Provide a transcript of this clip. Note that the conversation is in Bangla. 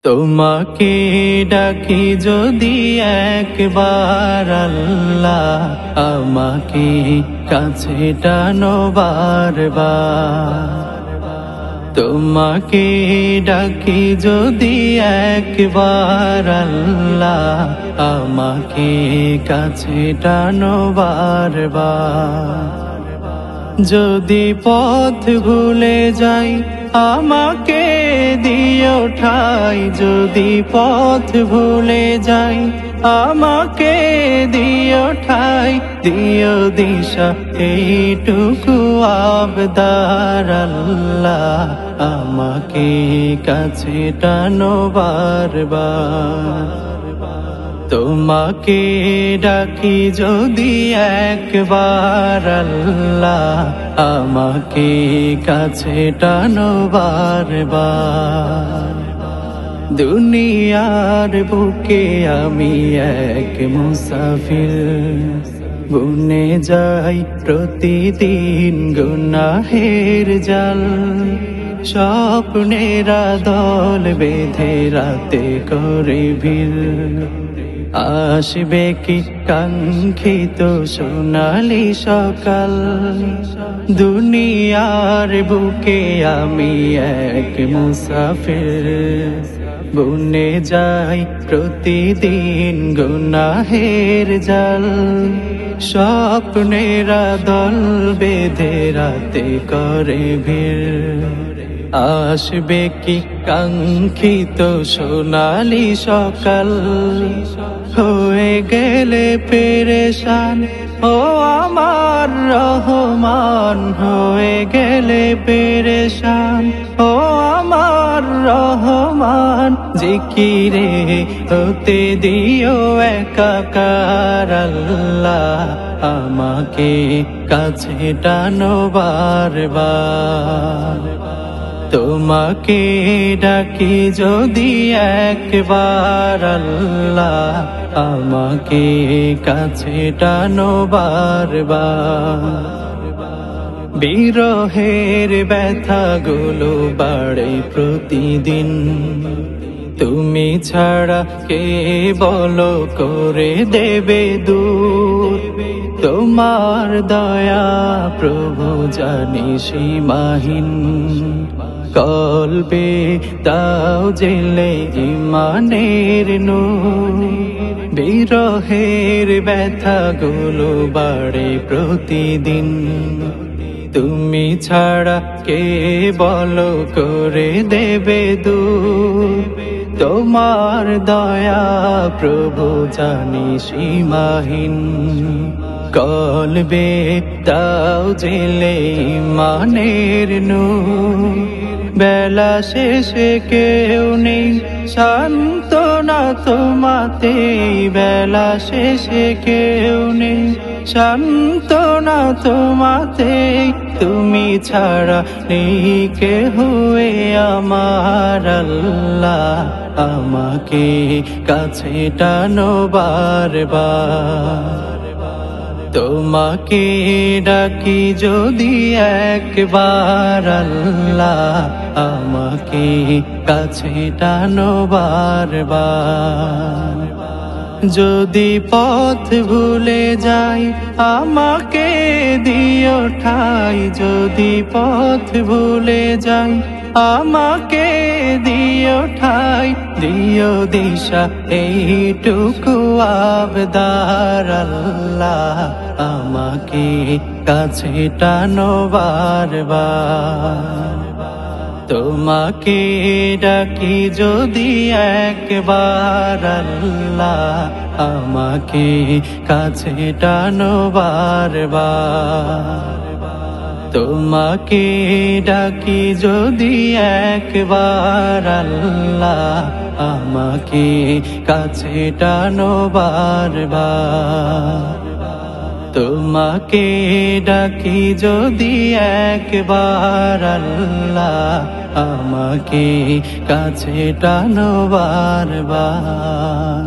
তোমাকে ডাকি যদি একবার আল্লাহ, আমাকে কাছে টানো বারবার। তোমাকে ডাকি যদি একবার আল্লাহ, আমাকে কাছে টানো বারবার। যদি পথ ভুলে যাই আমাকে দিও ঠাই, যদি পথ ভুলে যাই আমাকে দিও ঠাই, দিও দিশা এইটুকু আবদার আল্লাহ, আমাকে কাছে টানো বারবার। তোমাকে ডাকি যদি একবার আল্লাহ, আমাকে কাছে টানো বারবার। দুনিয়ার বুকে আমি এক মুসাফির, বুনে যাই প্রতিদিন গুনাহের জাল। স্বপ্নেরা দল বেঁধে রাতে করে ভিড়, আসবে কি কাঙ্ক্ষিত সোনালি সকাল। দুনিয়ার বুকে আমি এক মুসাফির, বুনে যাই প্রতিদিন গুনাহের জাল। স্বপ্নেরা দল বেঁধে রাতে করে ভিড়, আসবে কি কাঙ্ক্ষিত সোনালি সকাল। হয়ে গেলে পেরেশান ও আমার রহমান, হয়ে গেলে পেরেশান ও আমার রহমান। জিকিরে হতে দিও একাকার আল্লাহ, আমাকে কাছে টানো বারবার। তোমাকে ডাকি যদি একবার আল্লাহ, আমাকে কাছে টানো বারবার। বিরহের ব্যথাগুলো বাড়ে প্রতিদিন, তুমি ছাড়া কে বলো করে দেবে দূর। তোমার দয়া প্রভু জানি সীমাহীন, কলবে দাও জেলে ইমানের নূর। বিরহের ব্যথাগুলো বাড়ে প্রতিদিন, তুমি ছাড়া কে বলো করে দেবে দূর। তোমার দয়া প্রভু জানি সীমাহীন, কলবে দাও জেলে ইমানের নূর। বেলা শেষে কেউ নেই সান্ত্বনা তোমাতে, বেলা শেষে কেউ নেই সান্ত্বনা তোমাতে। তুমি ছাড়া নেই কেহ আমার আল্লাহ, আমাকে কাছে টানো বারবার। তোমাকে ডাকি যদি একবার আল্লাহ, আমাকে কাছে টানো বারবার। যদি পথ ভুলে যাই আমাকে দিও ঠাই, যদি পথ ভুলে যাই আমাকে দিও ঠাই, দিও দিশা এইটুকু আবদার আল্লাহ, আমাকে কাছে টানো বারবার। তোমাকে ডাকি যদি একবার আল্লাহ, আমাকে কাছে টানো বারবার। তোমাকে ডাকি যদি একবার আল্লাহ, আমাকে কাছে টানো বারবার। তোমাকে ডাকি যদি একবার আল্লাহ, আমাকে কাছে টানো বারবার।